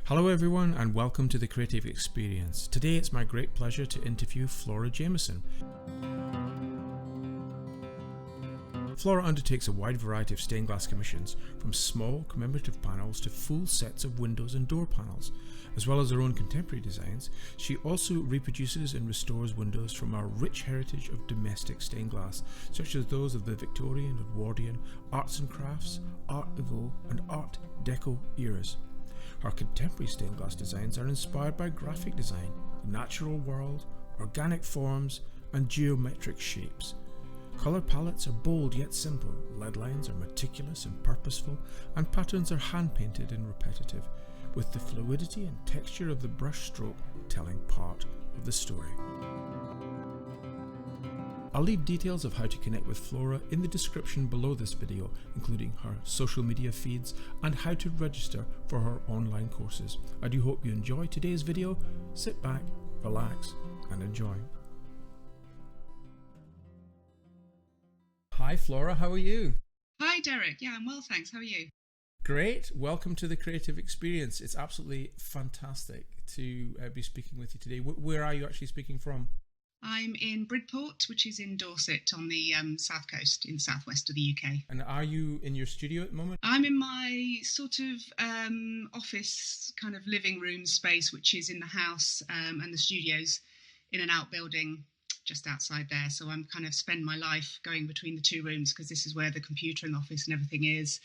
Hello everyone and welcome to the Creative Experience. Today it's my great pleasure to interview Flora Jamieson. Flora undertakes a wide variety of stained glass commissions, from small commemorative panels to full sets of windows and door panels. As well as her own contemporary designs, she also reproduces and restores windows from our rich heritage of domestic stained glass, such as those of the Victorian, Edwardian, arts and crafts, Art Nouveau and Art Deco eras. Her contemporary stained glass designs are inspired by graphic design, the natural world, organic forms and geometric shapes. Colour palettes are bold yet simple, lead lines are meticulous and purposeful, and patterns are hand-painted and repetitive, with the fluidity and texture of the brush stroke telling part of the story. I'll leave details of how to connect with Flora in the description below this video, including her social media feeds and how to register for her online courses. I do hope you enjoy today's video. Sit back, relax and enjoy. Hi Flora, how are you? Hi Derek, yeah I'm well thanks, how are you? Great, welcome to the Creative Experience. It's absolutely fantastic to be speaking with you today. Where are you actually speaking from? I'm in Bridport, which is in Dorset on the south coast, in the southwest of the UK. And are you in your studio at the moment? I'm in my sort of office kind of living room space, which is in the house, and the studio's in an outbuilding just outside there. So I'm kind of spend my life going between the two rooms because this is where the computer and the office and everything is.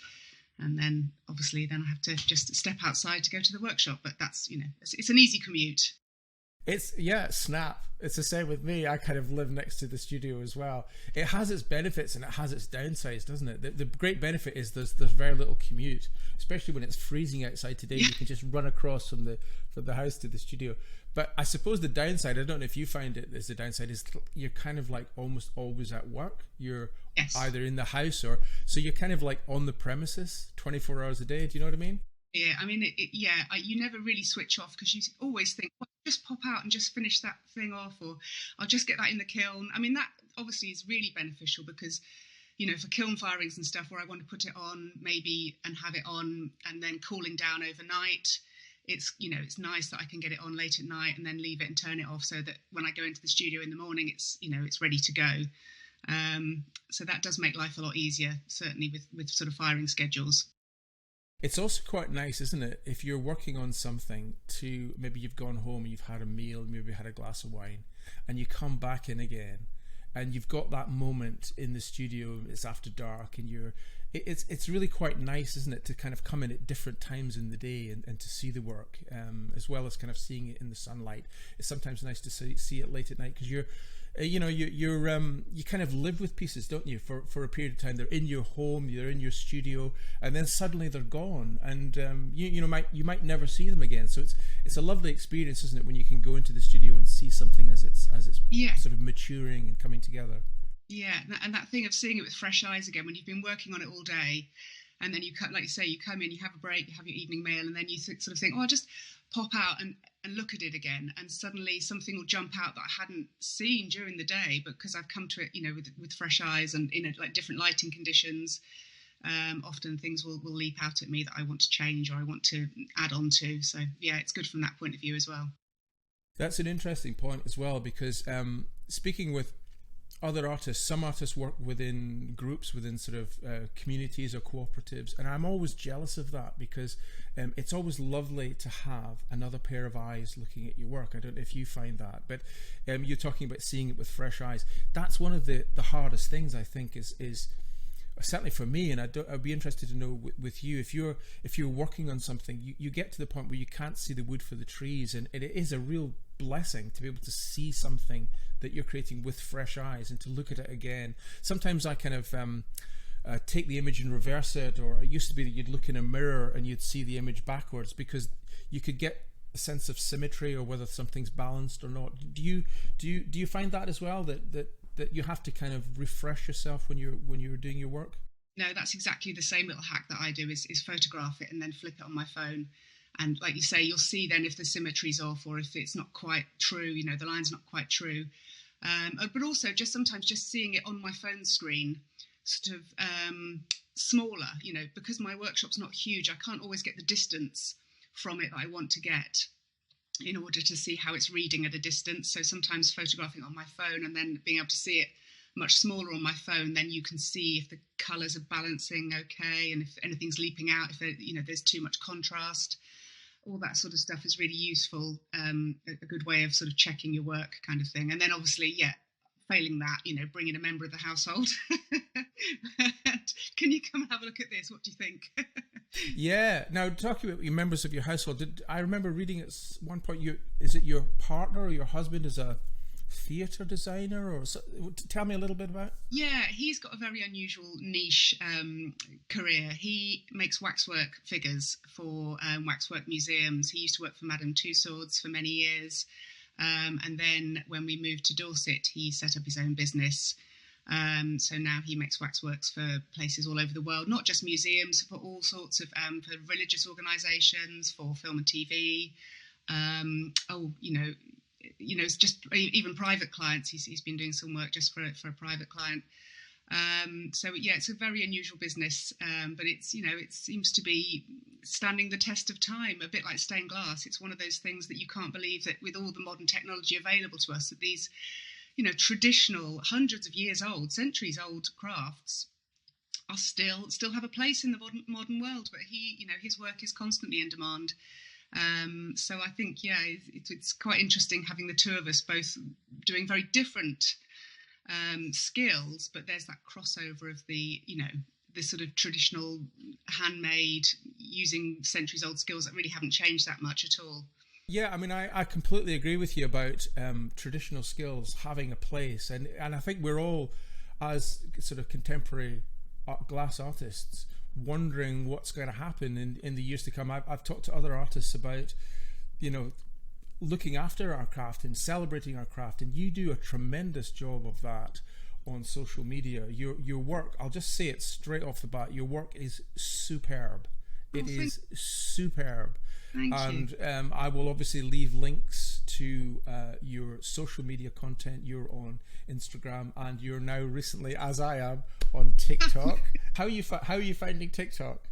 And then obviously then I have to just step outside to go to the workshop. But that's, it's an easy commute. Snap. It's the same with me. I kind of live next to the studio as well. It has its benefits and it has its downsides, doesn't it? The great benefit is there's very little commute, especially when it's freezing outside today. You can just run across from the house to the studio. But I suppose the downside, I don't know if you find it as the downside, is you're kind of like almost always at work. You're either in the house so you're kind of like on the premises 24 hours a day. Do you know what I mean? Yeah, I mean, you never really switch off because you always think, well, just pop out and just finish that thing off, or I'll just get that in the kiln. I mean, that obviously is really beneficial because, for kiln firings and stuff where I want to put it on maybe and have it on and then cooling down overnight, it's nice that I can get it on late at night and then leave it and turn it off so that when I go into the studio in the morning, it's ready to go. So that does make life a lot easier, certainly with sort of firing schedules. It's also quite nice, isn't it, if you're working on something to maybe you've gone home and you've had a meal, maybe had a glass of wine, and you come back in again, and you've got that moment in the studio. It's after dark, and it's really quite nice, isn't it, to kind of come in at different times in the day and to see the work, as well as kind of seeing it in the sunlight. It's sometimes nice to see it late at night because you kind of live with pieces, don't you, for a period of time. They're in your home, they're in your studio, and then suddenly they're gone, and you might never see them again. So it's a lovely experience, isn't it, when you can go into the studio and see something as it's sort of maturing and coming together. Yeah, and that thing of seeing it with fresh eyes again when you've been working on it all day, and then you like you say, you come in, you have a break, you have your evening meal, and then you sort of think, oh, I'll just pop out and look at it again, and suddenly something will jump out that I hadn't seen during the day, but because I've come to it, with fresh eyes and in like different lighting conditions. Often things will leap out at me that I want to change or I want to add on to. So yeah, it's good from that point of view as well. That's an interesting point as well, because speaking with other artists, some artists work within groups, within sort of communities or cooperatives, and I'm always jealous of that because it's always lovely to have another pair of eyes looking at your work. I don't know if you find that, but you're talking about seeing it with fresh eyes. That's one of the hardest things, I think, is certainly for me, and I'd be interested to know with you, if you're working on something, you get to the point where you can't see the wood for the trees, and it is a real blessing to be able to see something that you're creating with fresh eyes and to look at it again. Sometimes I kind of take the image and reverse it, or it used to be that you'd look in a mirror and you'd see the image backwards because you could get a sense of symmetry or whether something's balanced or not. Do you find that as well, that you have to kind of refresh yourself when you're doing your work? No, that's exactly the same little hack that I do is photograph it and then flip it on my phone. And like you say, you'll see then if the symmetry's off or if it's not quite true, the line's not quite true. But also just sometimes just seeing it on my phone screen, sort of smaller, because my workshop's not huge, I can't always get the distance from it that I want to get, in order to see how it's reading at a distance. So sometimes photographing on my phone and then being able to see it much smaller on my phone, then you can see if the colours are balancing okay, and if anything's leaping out, if there's too much contrast. All that sort of stuff is really useful, a good way of sort of checking your work, kind of thing. And then obviously, failing that, bring in a member of the household. Can you come and have a look at this? What do you think? Yeah. Now, talking about your members of your household, I remember reading at one point, is it your partner or your husband is a theatre designer, or tell me a little bit about it. Yeah, he's got a very unusual niche career. He makes waxwork figures for waxwork museums. He used to work for Madame Tussauds for many years, and then when we moved to Dorset, he set up his own business. So now he makes waxworks for places all over the world, not just museums, for all sorts of for religious organisations, for film and TV. It's just even private clients. He's been doing some work just for a private client. It's a very unusual business, but it seems to be standing the test of time, a bit like stained glass. It's one of those things that you can't believe that with all the modern technology available to us, that these, traditional, hundreds of years old, centuries old crafts are still have a place in the modern world. But his work is constantly in demand. So I think, it's quite interesting having the two of us both doing very different skills, but there's that crossover of the sort of traditional handmade, using centuries old skills that really haven't changed that much at all. Yeah, I mean, I completely agree with you about traditional skills having a place, and I think we're all, as sort of contemporary glass artists, wondering what's going to happen in the years to come. I've talked to other artists about, looking after our craft and celebrating our craft, and you do a tremendous job of that on social media. Your work, I'll just say it straight off the bat, your work is superb. It is superb. Thank you. I will obviously leave links to your social media content. You're on Instagram, and you're now recently, as I am, on TikTok. How are you finding TikTok?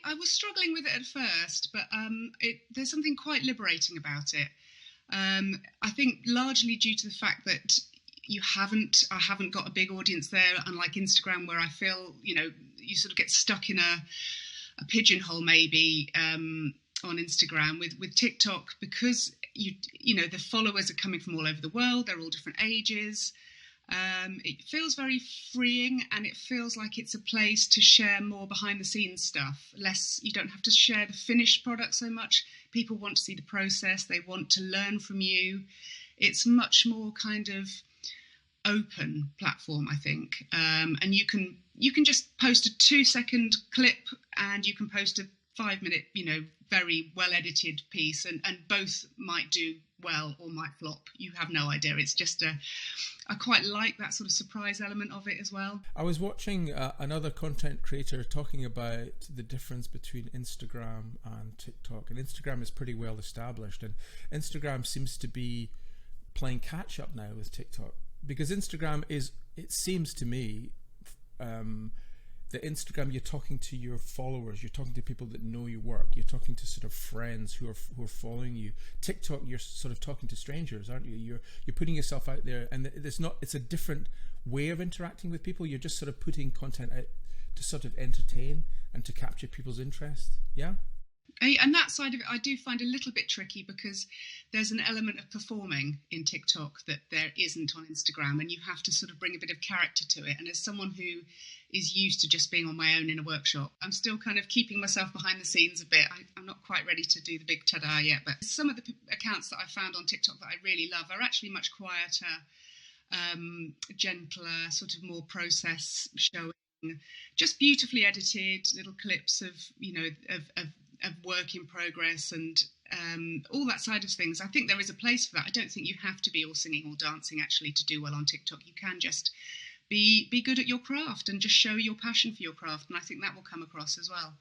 I was struggling with it at first, but there's something quite liberating about it. I think largely due to the fact that I haven't got a big audience there, unlike Instagram, where I feel you sort of get stuck in a pigeonhole maybe on Instagram. With TikTok, because the followers are coming from all over the world, they're all different ages. It feels very freeing, and it feels like it's a place to share more behind the scenes stuff. You don't have to share the finished product so much. People want to see the process. They want to learn from you. It's much more kind of open platform, I think. And you can just post a 2-second clip, and you can post a 5-minute, very well edited piece, and both might do well or might flop. You have no idea. It's just I quite like that sort of surprise element of it as well. I was watching another content creator talking about the difference between Instagram and TikTok, and Instagram is pretty well established, and Instagram seems to be playing catch up now with TikTok, because Instagram is, it seems to me, that Instagram, you're talking to your followers, you're talking to people that know your work, you're talking to sort of friends who are following you. TikTok, you're sort of talking to strangers, aren't you? You're putting yourself out there, and it's a different way of interacting with people. You're just sort of putting content out to sort of entertain and to capture people's interest. Yeah. And that side of it, I do find a little bit tricky, because there's an element of performing in TikTok that there isn't on Instagram, and you have to sort of bring a bit of character to it. And as someone who is used to just being on my own in a workshop, I'm still kind of keeping myself behind the scenes a bit. I'm not quite ready to do the big ta-da yet, but some of the accounts that I found on TikTok that I really love are actually much quieter, gentler, sort of more process showing, just beautifully edited little clips of work in progress, and all that side of things. I think there is a place for that. I don't think you have to be all singing or dancing actually to do well on TikTok. You can just be good at your craft and just show your passion for your craft, and I think that will come across as well.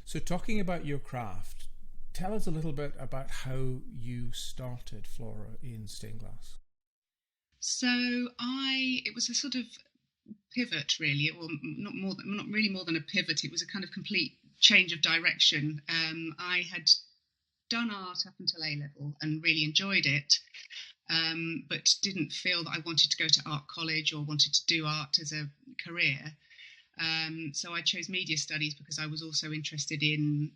So talking about your craft, tell us a little bit about how you started, Flora, in stained glass. So it was a sort of pivot, really, or not really more than a pivot. It was a kind of complete change of direction. I had done art up until A level and really enjoyed it, but didn't feel that I wanted to go to art college or wanted to do art as a career. So I chose media studies because I was also interested in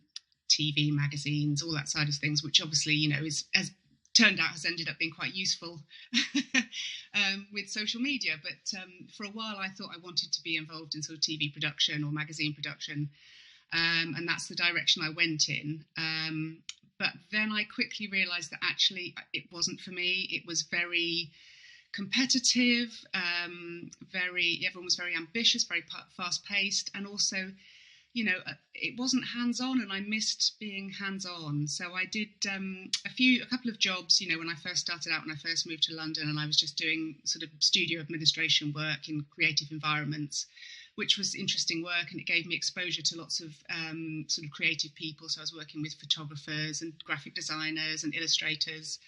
TV, magazines, all that side of things, which obviously, is, as turned out, has ended up being quite useful with social media. But for a while, I thought I wanted to be involved in sort of TV production or magazine production. And that's the direction I went in. But then I quickly realised that actually it wasn't for me. It was very competitive, everyone was very ambitious, very fast-paced, and also, it wasn't hands-on, and I missed being hands-on. So I did a couple of jobs, when I first started out, when I first moved to London, and I was just doing sort of studio administration work in creative environments, which was interesting work, and it gave me exposure to lots of sort of creative people. So I was working with photographers and graphic designers and illustrators.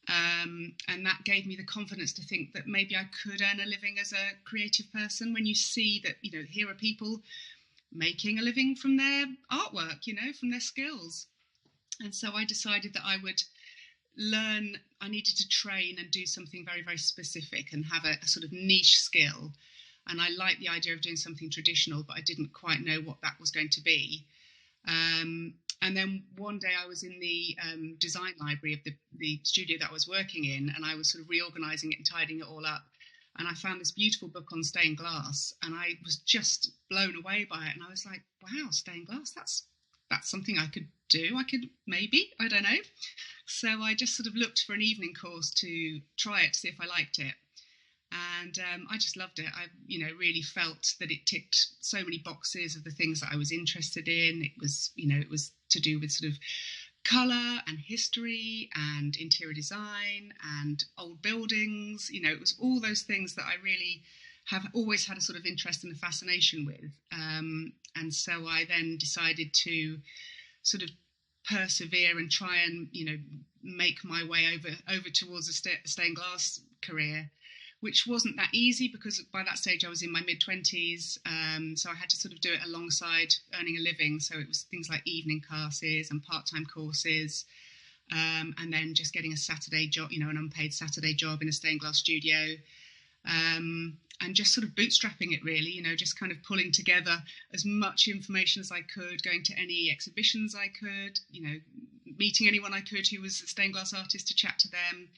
And that gave me the confidence to think that maybe I could earn a living as a creative person when you see that, here are people making a living from their artwork, from their skills. And so I decided that I would learn, I needed to train and do something very, very specific and have a sort of niche skill. And I liked the idea of doing something traditional, but I didn't quite know what that was going to be. And then one day I was in the design library of the studio that I was working in, and I was sort of reorganising it and tidying it all up. And I found this beautiful book on stained glass, and I was just blown away by it. And I was like, wow, stained glass, that's something I could do. I could maybe, I don't know. So I just sort of looked for an evening course to try it, to see if I liked it. And I just loved it. I, really felt that it ticked so many boxes of the things that I was interested in. It was, it was to do with sort of colour and history and interior design and old buildings. It was all those things that I really have always had a sort of interest and a fascination with. And so I then decided to sort of persevere and try and, make my way over towards a stained glass career, which wasn't that easy because by that stage I was in my mid-20s. So I had to sort of do it alongside earning a living. So it was things like evening classes and part-time courses, and then just getting a Saturday job, an unpaid Saturday job in a stained glass studio, and just sort of bootstrapping it really, just kind of pulling together as much information as I could, going to any exhibitions I could, meeting anyone I could who was a stained glass artist to chat to them.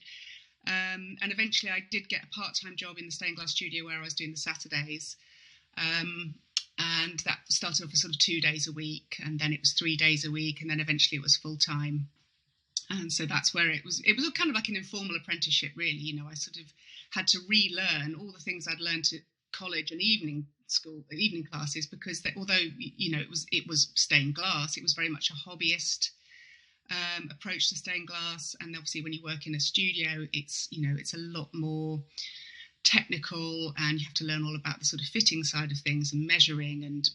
And eventually I did get a part-time job in the stained glass studio where I was doing the Saturdays. And that started off as sort of 2 days a week, and then it was 3 days a week, and then eventually it was full-time. And so that's where it was kind of like an informal apprenticeship, really. I sort of had to relearn all the things I'd learned at college and evening classes, because although, it was stained glass, it was very much a hobbyist approach to stained glass. And obviously when you work in a studio, it's a lot more technical, and you have to learn all about the sort of fitting side of things and measuring and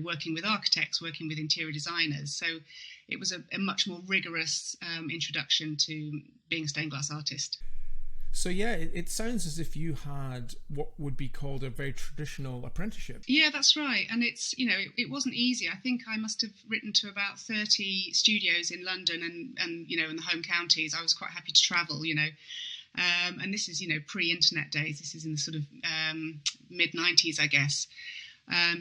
working with architects, working with interior designers. So it was a much more rigorous introduction to being a stained glass artist. So yeah, it sounds as if you had what would be called a very traditional apprenticeship. Yeah, that's right. And it's, it wasn't easy. I think I must have written to about 30 studios in London and in the home counties. I was quite happy to travel, and this is, pre-internet days. This is in the sort of mid-90s, I guess.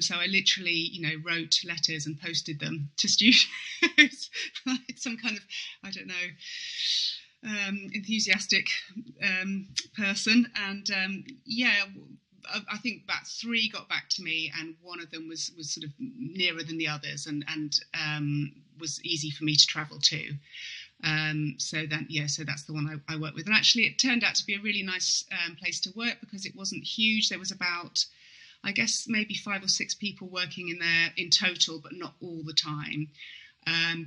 So I literally, wrote letters and posted them to studios like some kind of, I don't know, enthusiastic person. And I think about 3 got back to me, and one of them was sort of nearer than the others, and was easy for me to travel to. So that's the one I work with. And actually it turned out to be a really nice place to work, because it wasn't huge. There was about, I guess, maybe 5 or 6 people working in there in total, but not all the time.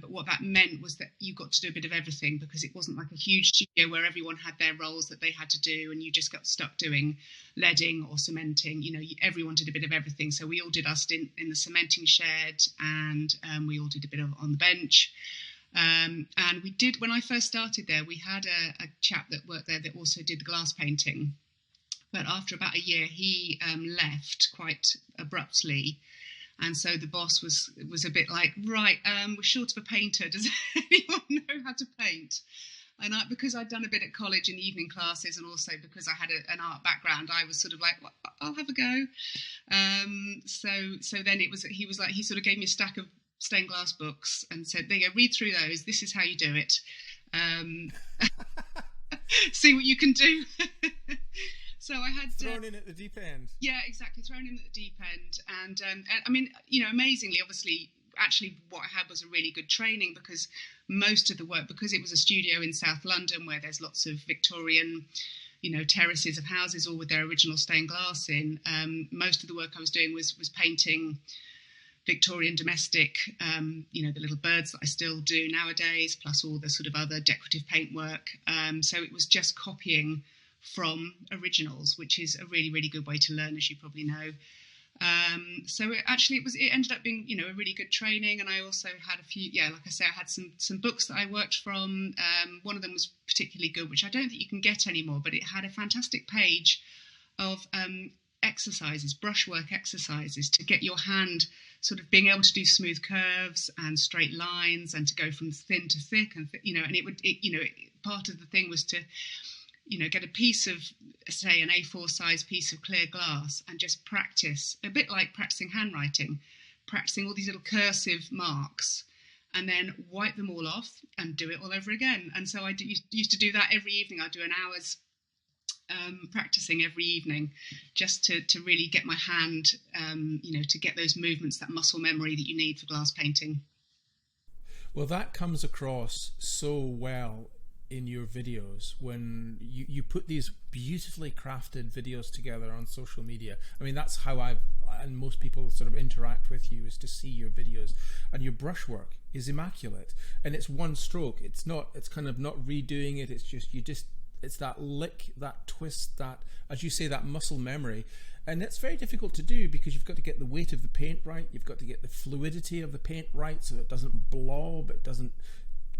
But what that meant was that you got to do a bit of everything, because it wasn't like a huge studio where everyone had their roles that they had to do and you just got stuck doing leading or cementing. Everyone did a bit of everything. So we all did our stint in the cementing shed, and we all did a bit of on the bench. And we did, when I first started there, we had a chap that worked there that also did the glass painting. But after about a year, he left quite abruptly. And so the boss was a bit like, right, we're short of a painter. Does anyone know how to paint? And because I'd done a bit at college in the evening classes, and also because I had an art background, I was sort of like, well, I'll have a go. So then he sort of gave me a stack of stained glass books and said, there you go, read through those. This is how you do it. See what you can do. So I had thrown in at the deep end. Yeah, exactly, thrown in at the deep end. And I mean, amazingly, obviously, actually what I had was a really good training, because most of the work, because it was a studio in South London where there's lots of Victorian, terraces of houses all with their original stained glass in, most of the work I was doing was painting Victorian domestic, the little birds that I still do nowadays, plus all the sort of other decorative paintwork. So it was just copying from originals, which is a really, really good way to learn, as you probably know. So it ended up being, a really good training. And I also had a few, like I say, I had some books that I worked from. One of them was particularly good, which I don't think you can get anymore, but it had a fantastic page of exercises, brushwork exercises, to get your hand sort of being able to do smooth curves and straight lines, and to go from thin to thick, and part of the thing was to get a piece of, say, an A4 size piece of clear glass, and just practice, a bit like practicing handwriting, practicing all these little cursive marks, and then wipe them all off and do it all over again. And so I used to do that every evening. I'd do an hour's practicing every evening, just to really get my hand, to get those movements, that muscle memory that you need for glass painting. Well, that comes across so well in your videos when you put these beautifully crafted videos together on social media. I mean, that's how and most people sort of interact with you, is to see your videos, and your brushwork is immaculate, and it's one stroke. It's kind of not redoing it. It's that lick, that twist, that, as you say, that muscle memory. And it's very difficult to do, because you've got to get the weight of the paint right, you've got to get the fluidity of the paint right, so it doesn't blob, it doesn't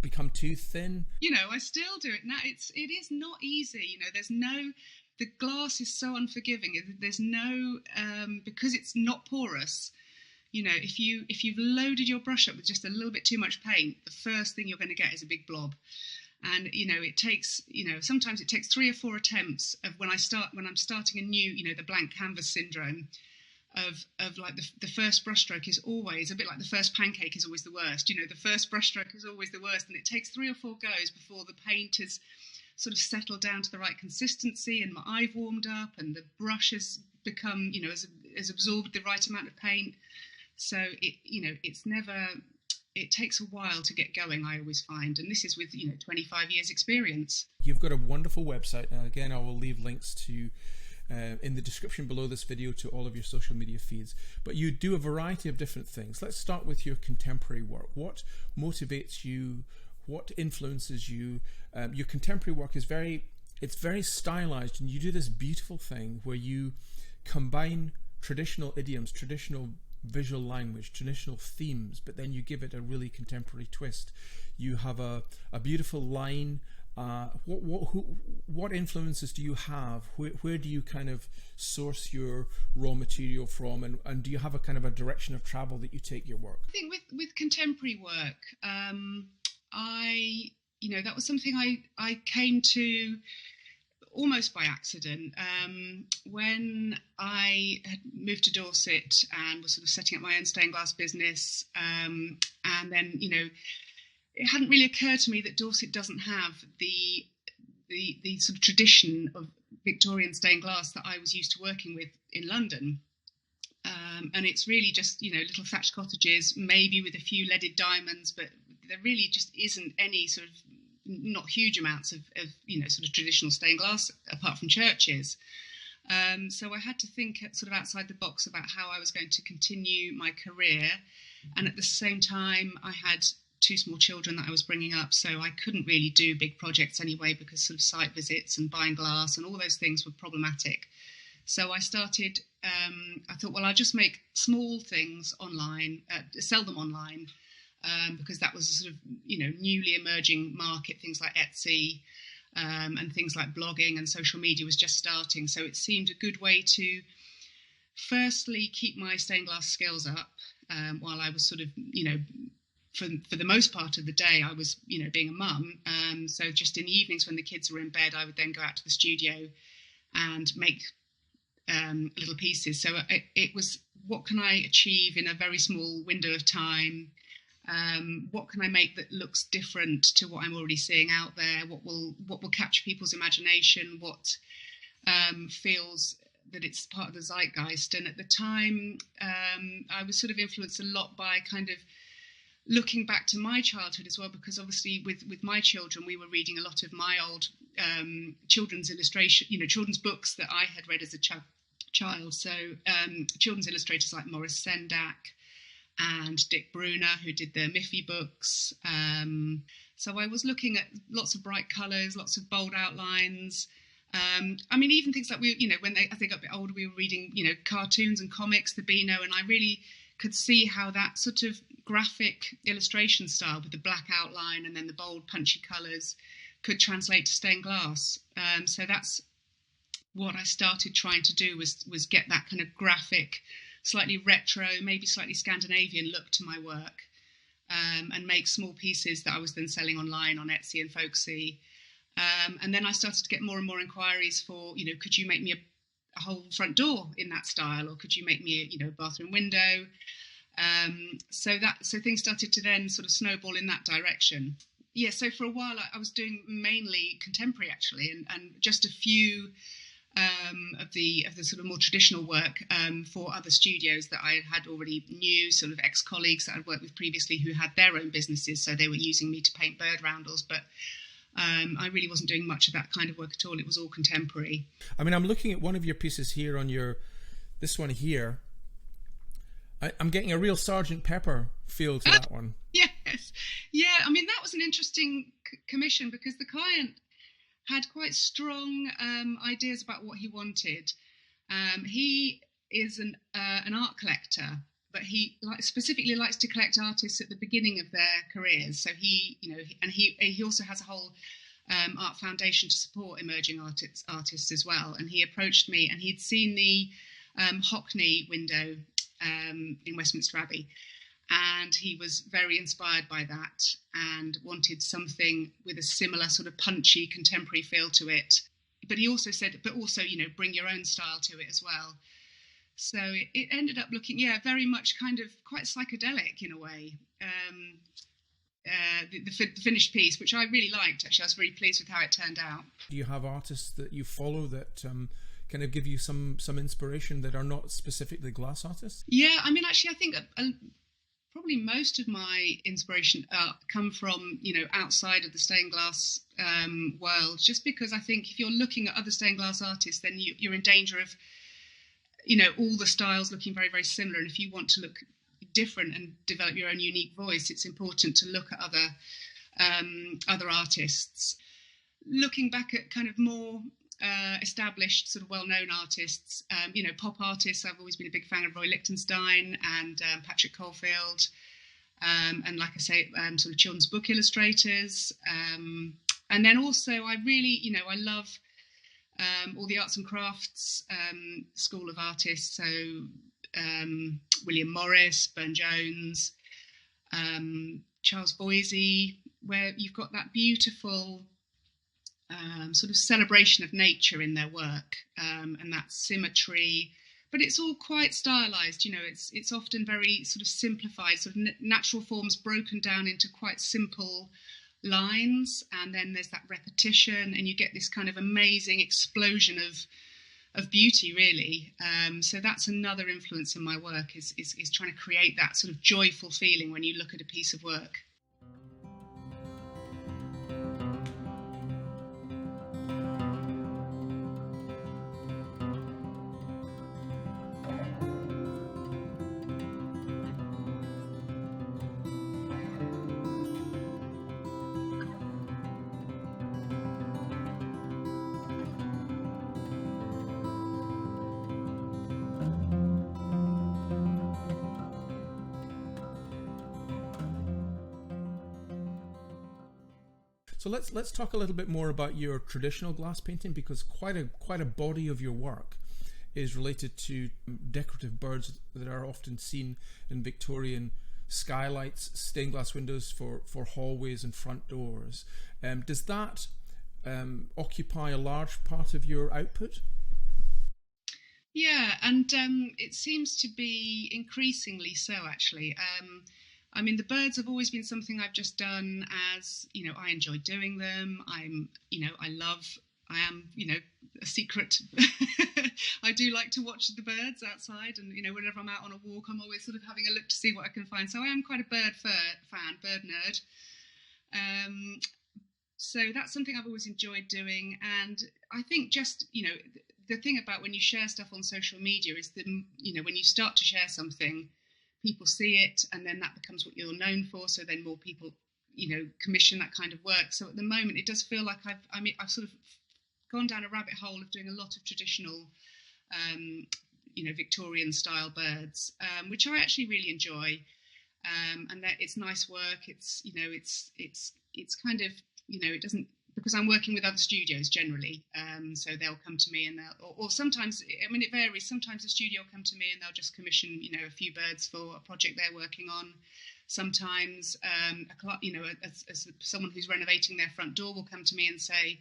become too thin. I still do it now. It is not easy. The glass is so unforgiving. There's no because it's not porous. If you've loaded your brush up with just a little bit too much paint, the first thing you're going to get is a big blob. And it takes, sometimes it takes 3 or 4 attempts of when I'm starting a new, the blank canvas syndrome of like the first brushstroke is always a bit like the first pancake is always the worst. The first brushstroke is always the worst, and it takes 3 or 4 goes before the paint has sort of settled down to the right consistency, and my I've warmed up, and the brush has become, has absorbed the right amount of paint. So it's never. It takes a while to get going, I always find, and this is with 25 years experience. You've got a wonderful website. Now, again, I will leave links to in the description below this video to all of your social media feeds. But you do a variety of different things. Let's start with your contemporary work. What motivates you? What influences you? Your contemporary work is very stylized, and you do this beautiful thing where you combine traditional idioms, traditional visual language, traditional themes, but then you give it a really contemporary twist. You have a beautiful line. What influences do you have? Where do you kind of source your raw material from, and do you have a kind of a direction of travel that you take your work? I think with contemporary work, that was something I came to almost by accident. When I had moved to Dorset and was sort of setting up my own stained glass business, and then it hadn't really occurred to me that Dorset doesn't have the sort of tradition of Victorian stained glass that I was used to working with in London. And it's really just, little thatched cottages, maybe with a few leaded diamonds, but there really just isn't any sort of, not huge amounts of sort of traditional stained glass apart from churches. So I had to think sort of outside the box about how I was going to continue my career. And at the same time, I had 2 small children that I was bringing up, so I couldn't really do big projects anyway, because sort of site visits and buying glass and all those things were problematic. So I started, I thought, well, I'll just make small things online, sell them online, because that was a sort of, newly emerging market, things like Etsy. and things like blogging and social media was just starting. So it seemed a good way to firstly keep my stained glass skills up while I was sort of, for the most part of the day, I was, being a mum. So just in the evenings when the kids were in bed, I would then go out to the studio and make little pieces. So it was, what can I achieve in a very small window of time? What can I make that looks different to what I'm already seeing out there? What will capture people's imagination? What feels that it's part of the zeitgeist? And at the time, I was sort of influenced a lot by kind of looking back to my childhood as well, because obviously with my children, we were reading a lot of my old children's illustration, children's books that I had read as a child. So children's illustrators like Maurice Sendak and Dick Bruner, who did the Miffy books. So I was looking at lots of bright colours, lots of bold outlines. Even things like when I got a bit older, we were reading, cartoons and comics, the Beano, and I really could see how that sort of graphic illustration style with the black outline and then the bold, punchy colours could translate to stained glass. So that's what I started trying to do was get that kind of graphic, slightly retro, maybe slightly Scandinavian look to my work, and make small pieces that I was then selling online on Etsy and Folksy. And then I started to get more and more inquiries for, could you make me a whole front door in that style, or could you make me a bathroom window? So things started to then sort of snowball in that direction. Yeah, so for a while I was doing mainly contemporary actually, and just a few of the sort of more traditional work for other studios that I had already knew, sort of ex-colleagues that I'd worked with previously who had their own businesses, so they were using me to paint bird roundels, but I really wasn't doing much of that kind of work at all. It was all contemporary. I mean, I'm looking at one of your pieces here on this one here. I'm getting a real Sergeant Pepper feel to that one. Yes. Yeah, I mean, that was an interesting commission because the client had quite strong ideas about what he wanted. He is an art collector, but he specifically likes to collect artists at the beginning of their careers. So he also has a whole art foundation to support emerging artists as well. And he approached me, and he'd seen the Hockney window in Westminster Abbey, and he was very inspired by that and wanted something with a similar sort of punchy contemporary feel to it. But he also said, bring your own style to it as well. So it ended up looking, very much kind of quite psychedelic in a way. The finished piece, which I really liked, actually. I was very pleased with how it turned out. Do you have artists that you follow that kind of give you some inspiration that are not specifically glass artists? Yeah, I mean, actually, I think probably most of my inspiration come from, outside of the stained glass world, just because I think if you're looking at other stained glass artists, then you're in danger of, all the styles looking very, very similar. And if you want to look different and develop your own unique voice, it's important to look at other artists. Looking back at kind of more established, sort of well-known artists, pop artists, I've always been a big fan of Roy Lichtenstein and Patrick Caulfield, and like I say, sort of children's book illustrators. And then also I really, I love all the arts and crafts school of artists, so William Morris, Burne-Jones, Charles Boise, where you've got that beautiful sort of celebration of nature in their work, and that symmetry, but it's all quite stylized. It's often very sort of simplified, sort of natural forms broken down into quite simple lines, and then there's that repetition, and you get this kind of amazing explosion of beauty, really. So that's another influence in my work is trying to create that sort of joyful feeling when you look at a piece of work. So let's talk a little bit more about your traditional glass painting, because quite a body of your work is related to decorative birds that are often seen in Victorian skylights, stained glass windows for hallways and front doors. Does that occupy a large part of your output? Yeah, and it seems to be increasingly so, actually. I mean, the birds have always been something I've just done as, I enjoy doing them. I am, a secret. I do like to watch the birds outside, and, whenever I'm out on a walk, I'm always sort of having a look to see what I can find. So I am quite a bird fan, bird nerd. So that's something I've always enjoyed doing. And I think just, the thing about when you share stuff on social media is that, when you start to share something, people see it, and then that becomes what you're known for. So then more people, commission that kind of work. So at the moment, it does feel like I've sort of gone down a rabbit hole of doing a lot of traditional, Victorian style birds, which I actually really enjoy. And that it's nice work. It's, it's kind of, it doesn't, because I'm working with other studios generally, so they'll come to me and or sometimes, it varies. Sometimes the studio will come to me and they'll just commission, a few birds for a project they're working on. Sometimes, someone who's renovating their front door will come to me and say,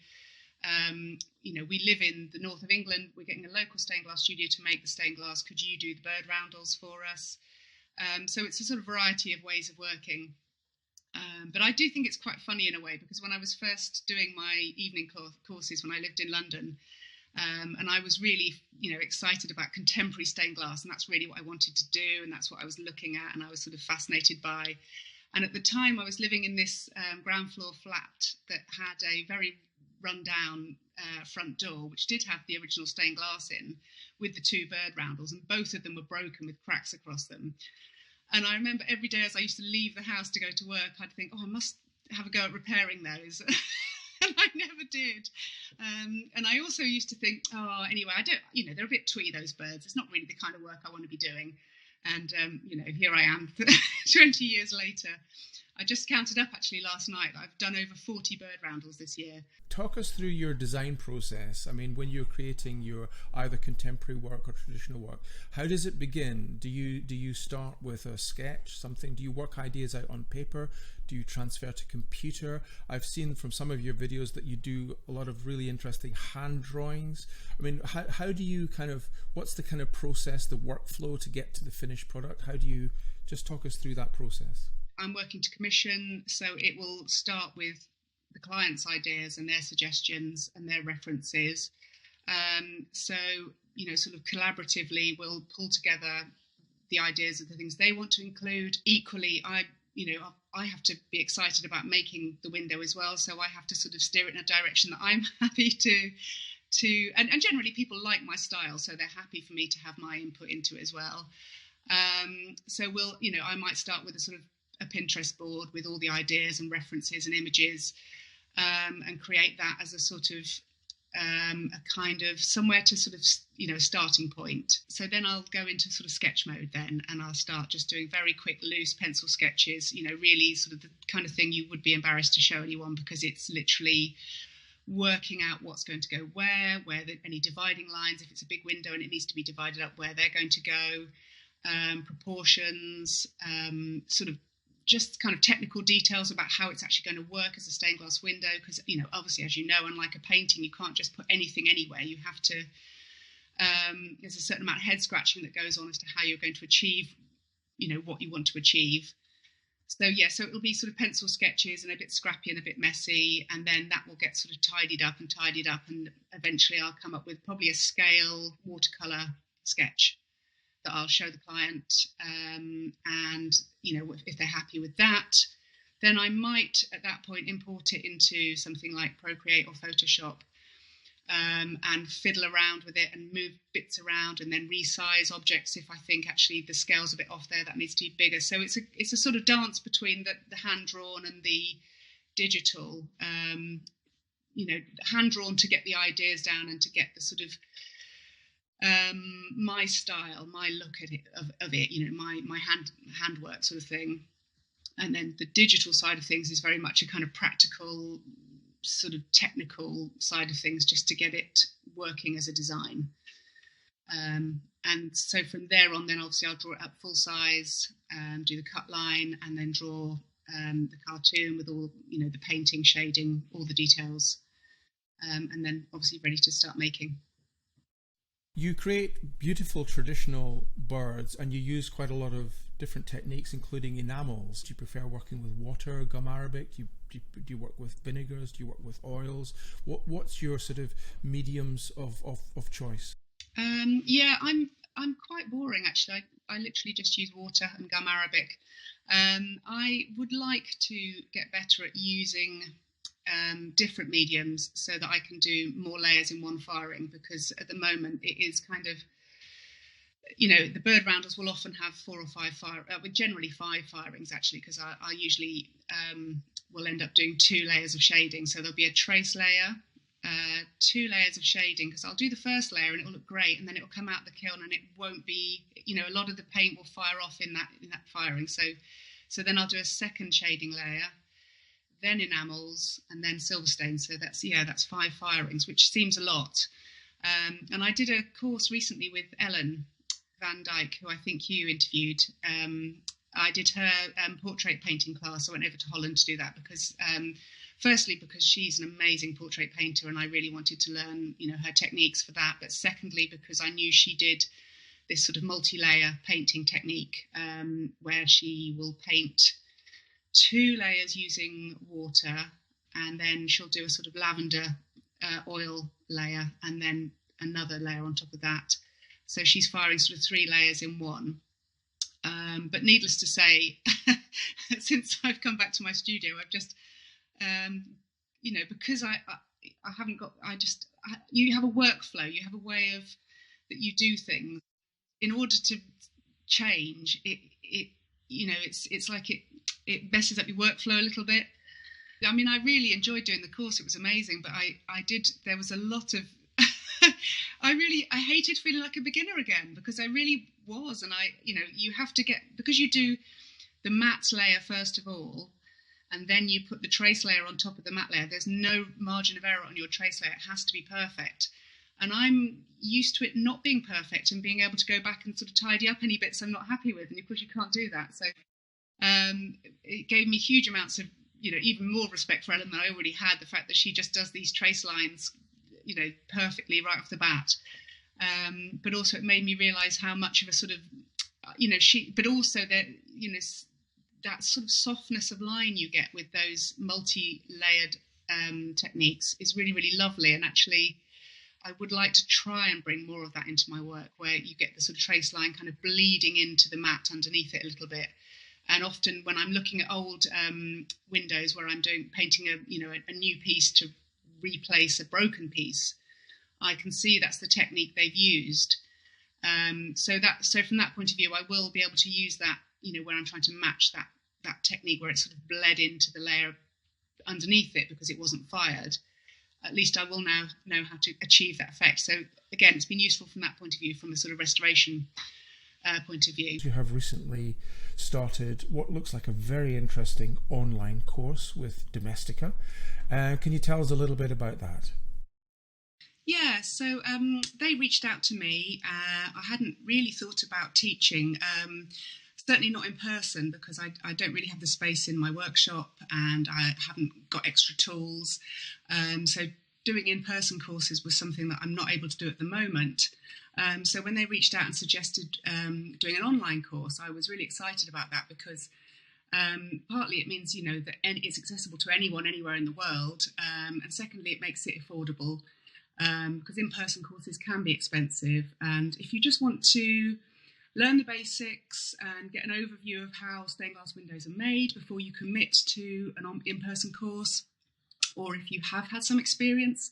we live in the north of England. We're getting a local stained glass studio to make the stained glass. Could you do the bird roundels for us? So it's a sort of variety of ways of working. But I do think it's quite funny in a way, because when I was first doing my evening courses when I lived in London, and I was really, excited about contemporary stained glass, and that's really what I wanted to do, and that's what I was looking at, and I was sort of fascinated by. And at the time, I was living in this ground floor flat that had a very run-down front door, which did have the original stained glass in, with the two bird roundels, and both of them were broken with cracks across them. And I remember every day as I used to leave the house to go to work, I'd think, I must have a go at repairing those. And I never did. And I also used to think, anyway, I don't, they're a bit twee, those birds. It's not really the kind of work I want to be doing. And, here I am 20 years later. I just counted up actually last night. I've done over 40 bird roundels this year. Talk us through your design process. I mean, when you're creating your either contemporary work or traditional work, how does it begin? Do you start with a sketch, something? Do you work ideas out on paper? Do you transfer to computer? I've seen from some of your videos that you do a lot of really interesting hand drawings. I mean, how do you what's the kind of process, the workflow to get to the finished product? How do you just talk us through that process? I'm working to commission, so it will start with the client's ideas and their suggestions and their references. So, sort of collaboratively, we'll pull together the ideas of the things they want to include. Equally, I have to be excited about making the window as well, so I have to sort of steer it in a direction that I'm happy to and generally people like my style, so they're happy for me to have my input into it as well. So I might start with a sort of a Pinterest board with all the ideas and references and images, and create that as a sort of a kind of somewhere to sort of, starting point. So then I'll go into sort of sketch mode then, and I'll start just doing very quick, loose pencil sketches, really sort of the kind of thing you would be embarrassed to show anyone, because it's literally working out what's going to go where any dividing lines, if it's a big window and it needs to be divided up, where they're going to go, proportions, sort of just kind of technical details about how it's actually going to work as a stained glass window, because obviously, as you know, unlike a painting, you can't just put anything anywhere. You have to there's a certain amount of head scratching that goes on as to how you're going to achieve what you want to achieve. So it'll be sort of pencil sketches and a bit scrappy and a bit messy, and then that will get sort of tidied up, and eventually I'll come up with probably a scale watercolor sketch that I'll show the client, and if they're happy with that, then I might at that point import it into something like Procreate or Photoshop, and fiddle around with it and move bits around and then resize objects if I think actually the scale's a bit off there, that needs to be bigger. So it's a sort of dance between the hand drawn and the digital, hand drawn to get the ideas down and to get the sort of my style, my look at it of it, my handwork sort of thing. And then the digital side of things is very much a kind of practical, sort of technical side of things just to get it working as a design. And so from there on, then obviously I'll draw it up full size, do the cut line, and then draw the cartoon with all, the painting, shading, all the details, and then obviously ready to start making. You create beautiful traditional birds, and you use quite a lot of different techniques, including enamels. Do you prefer working with water, gum arabic? Do you work with vinegars? Do you work with oils? What's your sort of mediums of choice? Yeah, I'm quite boring actually. I literally just use water and gum arabic. I would like to get better at using different mediums so that I can do more layers in one firing, because at the moment it is kind of, the bird rounders will often have 4 or 5 generally 5 firings actually, because I usually will end up doing 2 layers of shading. So there'll be a trace layer, 2 layers of shading, because I'll do the first layer and it will look great, and then it will come out the kiln and it won't be, a lot of the paint will fire off in that firing. So then I'll do a second shading layer, then enamels, and then silver stain. So that's 5 firings, which seems a lot. And I did a course recently with Ellen Van Dyke, who I think you interviewed. I did her portrait painting class. I went over to Holland to do that because, firstly, because she's an amazing portrait painter, and I really wanted to learn, her techniques for that. But secondly, because I knew she did this sort of multi-layer painting technique, where she will paint 2 layers using water, and then she'll do a sort of lavender oil layer, and then another layer on top of that. So she's firing sort of 3 layers in one. But needless to say, since I've come back to my studio, I've just, because I haven't got, you have a workflow, you have a way of that you do things. In order to change it, it's like it messes up your workflow a little bit. I mean, I really enjoyed doing the course. It was amazing, but there was a lot of, I hated feeling like a beginner again, because I really was. And you have to because you do the matte layer first of all, and then you put the trace layer on top of the matte layer. There's no margin of error on your trace layer. It has to be perfect. And I'm used to it not being perfect and being able to go back and sort of tidy up any bits I'm not happy with. And of course you can't do that. So it gave me huge amounts of, even more respect for Ellen than I already had. The fact that she just does these trace lines, perfectly right off the bat. But also it made me realise how much of a sort of, but also that, that sort of softness of line you get with those multi-layered techniques is really, really lovely. And actually, I would like to try and bring more of that into my work, where you get the sort of trace line kind of bleeding into the mat underneath it a little bit. And often when I'm looking at old windows where I'm painting a new piece to replace a broken piece, I can see that's the technique they've used. So from that point of view, I will be able to use that, where I'm trying to match that technique where it sort of bled into the layer underneath it because it wasn't fired. At least I will now know how to achieve that effect. So again, it's been useful from that point of view, from a sort of restoration point of view. You have recently started what looks like a very interesting online course with Domestika. Can you tell us a little bit about that? Yeah, so they reached out to me. I hadn't really thought about teaching, certainly not in person, because I don't really have the space in my workshop and I haven't got extra tools. So doing in-person courses was something that I'm not able to do at the moment. So when they reached out and suggested doing an online course, I was really excited about that, because partly it means, that it's accessible to anyone, anywhere in the world. And secondly, it makes it affordable, because in-person courses can be expensive. And if you just want to learn the basics and get an overview of how stained glass windows are made before you commit to an in-person course, or if you have had some experience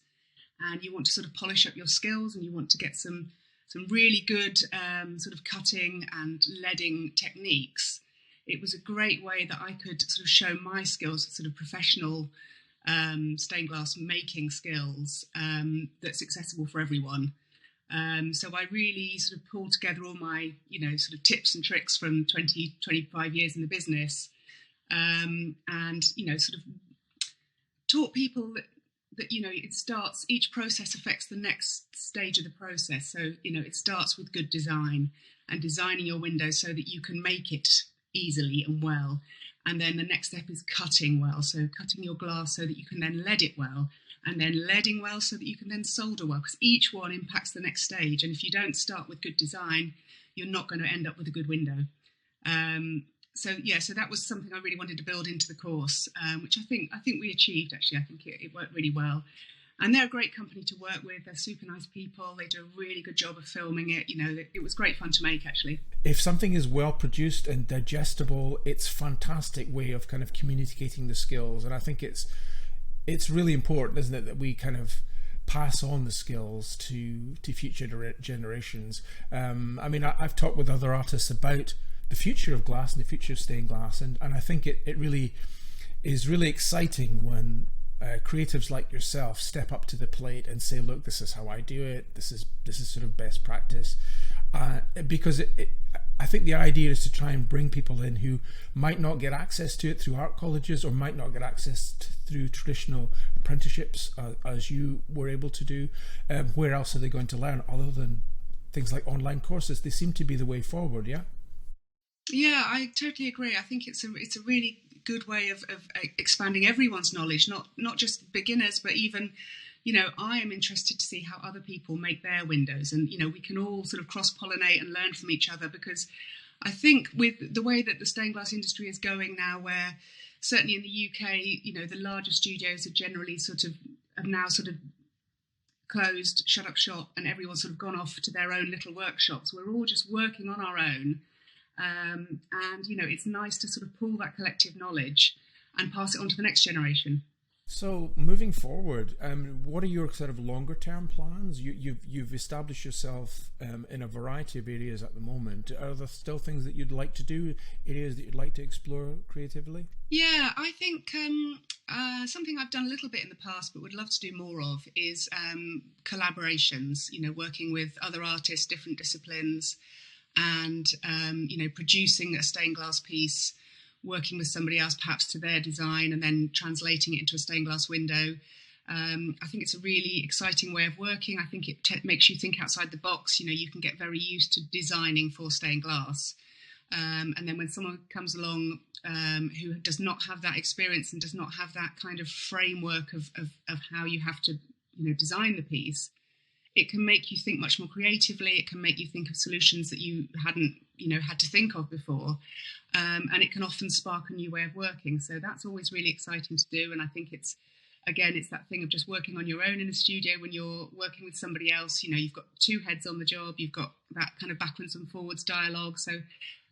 and you want to sort of polish up your skills and you want to get some really good sort of cutting and leading techniques, it was a great way that I could sort of show my skills, sort of professional stained glass making skills, that's accessible for everyone. So I really sort of pulled together all my, sort of tips and tricks from 25 years in the business, and, sort of taught people that, that, it starts, each process affects the next stage of the process. So, it starts with good design and designing your window so that you can make it easily and well. And then the next step is cutting well. So cutting your glass so that you can then lead it well, and then leading well so that you can then solder well, because each one impacts the next stage. And if you don't start with good design, you're not going to end up with a good window. So that was something I really wanted to build into the course, which I think we achieved, actually. I think it worked really well. And they're a great company to work with. They're super nice people. They do a really good job of filming it. It was great fun to make, actually. If something is well produced and digestible, it's a fantastic way of kind of communicating the skills. And I think it's really important, isn't it, that we kind of pass on the skills to future generations. I've talked with other artists about the future of glass and the future of stained glass, and I think it really is really exciting when creatives like yourself step up to the plate and say, look, this is how I do it, this is sort of best practice, because I think the idea is to try and bring people in who might not get access to it through art colleges, or might not get access through traditional apprenticeships, as you were able to do. Where else are they going to learn other than things like online courses? They seem to be the way forward. Yeah, I totally agree. I think it's a really good way of expanding everyone's knowledge, not just beginners, but even, I am interested to see how other people make their windows, and we can all sort of cross-pollinate and learn from each other, because I think with the way that the stained glass industry is going now, where certainly in the UK, the larger studios are generally have now closed, shut up shop, and everyone's sort of gone off to their own little workshops. We're all just working on our own. And, it's nice to sort of pool that collective knowledge and pass it on to the next generation. So moving forward, what are your sort of longer term plans? You've established yourself in a variety of areas at the moment. Are there still things that you'd like to do, areas that you'd like to explore creatively? Yeah, I think something I've done a little bit in the past but would love to do more of is collaborations, working with other artists, different disciplines, and producing a stained glass piece, working with somebody else perhaps to their design, and then translating it into a stained glass window. I think it's a really exciting way of working. I think it makes you think outside the box. You can get very used to designing for stained glass, and then when someone comes along who does not have that experience and does not have that kind of framework of how you have to design the piece, it can make you think much more creatively. It can make you think of solutions that you hadn't, had to think of before. And it can often spark a new way of working. So that's always really exciting to do. And I think it's that thing of just working on your own in a studio. When you're working with somebody else, you've got two heads on the job. You've got that kind of backwards and forwards dialogue. So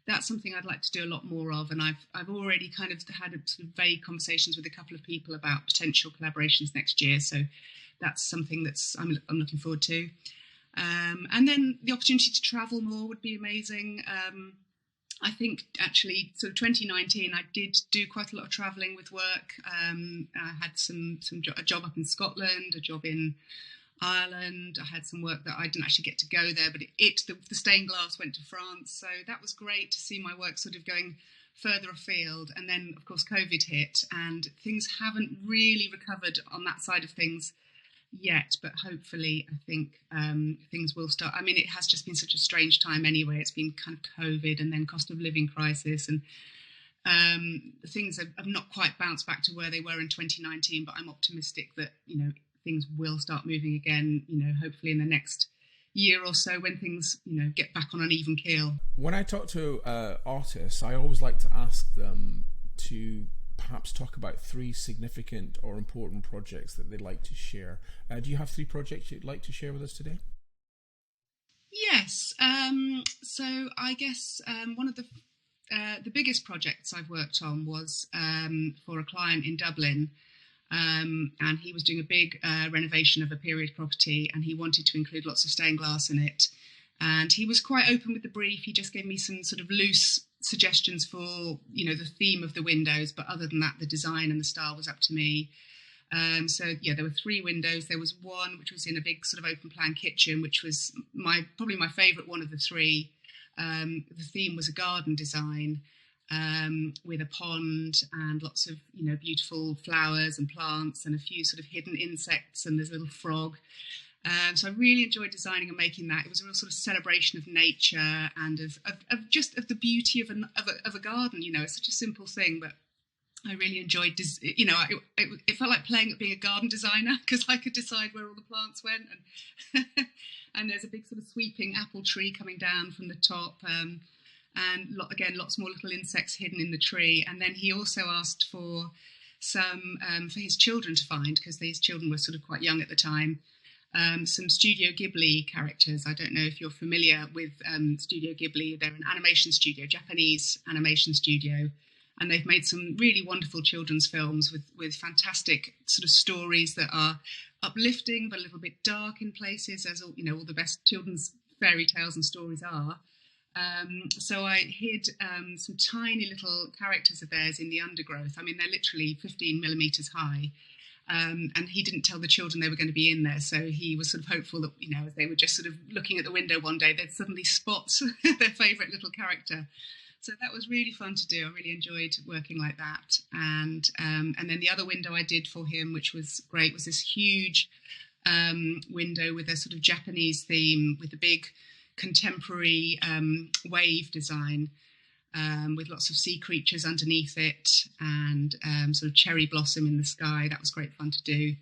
that's something I'd like to do a lot more of. And I've already kind of had sort of vague conversations with a couple of people about potential collaborations next year. So that's something I'm looking forward to. And then the opportunity to travel more would be amazing. I think actually, sort of 2019, I did do quite a lot of travelling with work. I had a job up in Scotland, a job in Ireland. I had some work that I didn't actually get to go there, but the stained glass went to France. So that was great to see my work sort of going further afield. And then, of course, COVID hit, and things haven't really recovered on that side of things yet, but hopefully I think things will start. I mean, it has just been such a strange time anyway. It's been kind of COVID and then cost of living crisis, and things have not quite bounced back to where they were in 2019, but I'm optimistic that things will start moving again, hopefully in the next year or so, when things get back on an even keel. When I talk to artists, I always like to ask them to perhaps talk about 3 significant or important projects that they'd like to share. Do you have 3 projects you'd like to share with us today? Yes. So I guess one of the biggest projects I've worked on was for a client in Dublin, and he was doing a big renovation of a period property, and he wanted to include lots of stained glass in it. And he was quite open with the brief. He just gave me some sort of loose suggestions for, the theme of the windows. But other than that, the design and the style was up to me. There were 3 windows. There was one which was in a big sort of open plan kitchen, which was probably my favourite one of the 3. The theme was a garden design. with a pond and lots of, beautiful flowers and plants and a few sort of hidden insects, and there's a little frog. So I really enjoyed designing and making that. It was a real sort of celebration of nature and of the beauty of a garden. It's such a simple thing, but I really enjoyed, it felt like playing at being a garden designer, because I could decide where all the plants went. And and there's a big sort of sweeping apple tree coming down from the top. And again, lots more little insects hidden in the tree. And then he also asked for some, for his children to find, because these children were sort of quite young at the time, some Studio Ghibli characters. I don't know if you're familiar with Studio Ghibli. They're an animation studio, Japanese animation studio. And they've made some really wonderful children's films with fantastic sort of stories that are uplifting, but a little bit dark in places, as all the best children's fairy tales and stories are. So I hid some tiny little characters of theirs in the undergrowth. I mean, they're literally 15 millimetres high. And he didn't tell the children they were going to be in there. So he was sort of hopeful that, as they were just sort of looking at the window one day, they'd suddenly spot their favourite little character. So that was really fun to do. I really enjoyed working like that. And then the other window I did for him, which was great, was this huge window with a sort of Japanese theme, with a big contemporary wave design, with lots of sea creatures underneath it, and sort of cherry blossom in the sky. That was great fun to do.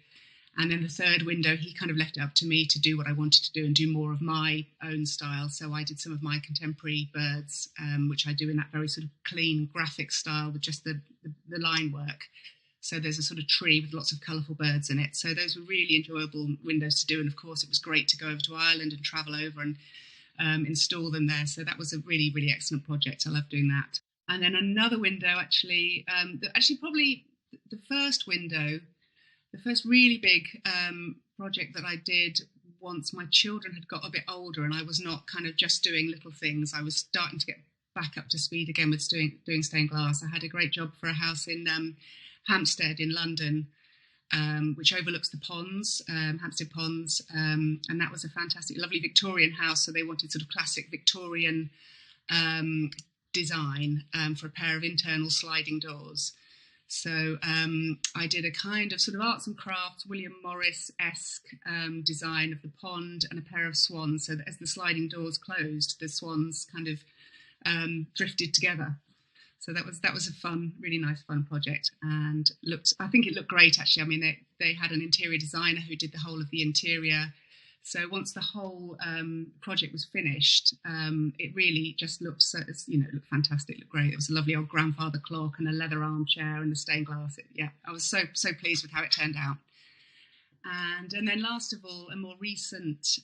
And then the third window, he kind of left it up to me to do what I wanted to do and do more of my own style. So I did some of my contemporary birds, which I do in that very sort of clean graphic style with just the line work. So there's a sort of tree with lots of colourful birds in it. So those were really enjoyable windows to do. And of course, it was great to go over to Ireland and travel over and install them there. So that was a really, really excellent project. I love doing that. And then another window, actually probably the first window, the first really big project that I did once my children had got a bit older and I was not kind of just doing little things. I was starting to get back up to speed again with doing stained glass. I had a great job for a house in Hampstead in London, which overlooks the ponds, Hampstead Ponds, and that was a fantastic, lovely Victorian house. So they wanted sort of classic Victorian design for a pair of internal sliding doors. So I did a kind of sort of arts and crafts, William Morris-esque design of the pond and a pair of swans, so that as the sliding doors closed, the swans kind of drifted together. So that was a fun, really nice, fun project, and I think it looked great, actually. I mean, they had an interior designer who did the whole of the interior. So once the whole project was finished, it really just looked looked fantastic, looked great. It was a lovely old grandfather clock and a leather armchair and the stained glass. I was so pleased with how it turned out. And then last of all, a more recent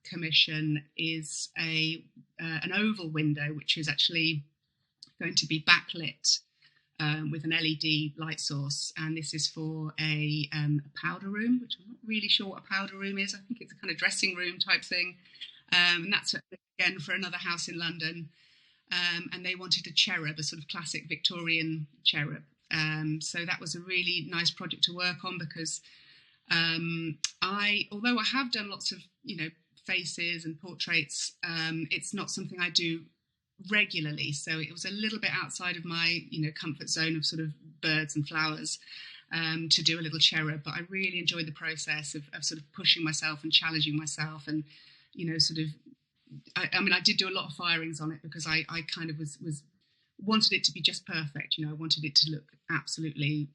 commission is an oval window, which is actually going to be backlit with an LED light source, and this is for a powder room, which I'm not really sure what a powder room is. I think it's a kind of dressing room type thing, and that's again for another house in London, and they wanted a cherub, a sort of classic Victorian cherub. So that was a really nice project to work on, because although I have done lots of faces and portraits, it's not something I do regularly, so it was a little bit outside of my comfort zone of sort of birds and flowers to do a little cherub. But I really enjoyed the process of sort of pushing myself and challenging myself, and I did do a lot of firings on it, because I kind of was wanted it to be just perfect. I wanted it to look absolutely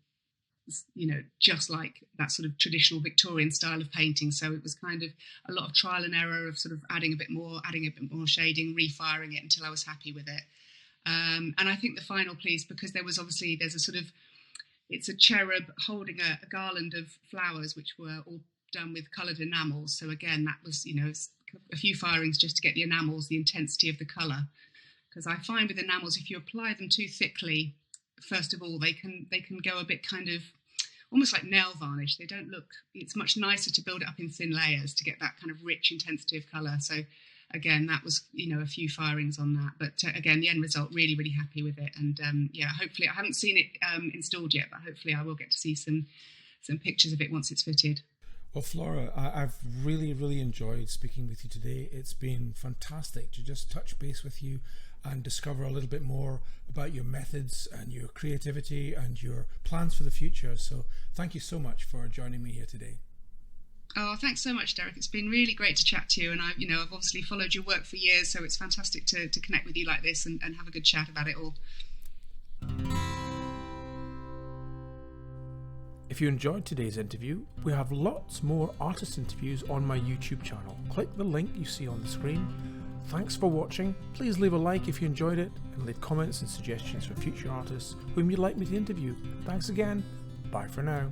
just like that sort of traditional Victorian style of painting. So it was kind of a lot of trial and error of sort of adding a bit more shading, refiring it until I was happy with it. And I think the final piece, because there's a sort of, it's a cherub holding a garland of flowers, which were all done with coloured enamels. So again, that was, a few firings just to get the enamels, the intensity of the colour. Because I find with enamels, if you apply them too thickly, first of all, they can go a bit kind of almost like nail varnish. They don't look, it's much nicer to build it up in thin layers to get that kind of rich intensity of colour. So again, that was, a few firings on that. But again, the end result, really, really happy with it. And hopefully, I haven't seen it installed yet, but hopefully I will get to see some pictures of it once it's fitted. Well, Flora, I've really, really enjoyed speaking with you today. It's been fantastic to just touch base with you and discover a little bit more about your methods and your creativity and your plans for the future. So thank you so much for joining me here today. Oh, thanks so much, Derek. It's been really great to chat to you, and I've obviously followed your work for years, so it's fantastic to connect with you like this and have a good chat about it all. If you enjoyed today's interview, we have lots more artist interviews on my YouTube channel. Click the link you see on the screen. Thanks for watching. Please leave a like if you enjoyed it, and leave comments and suggestions for future artists whom you'd like me to interview. Thanks again. Bye for now.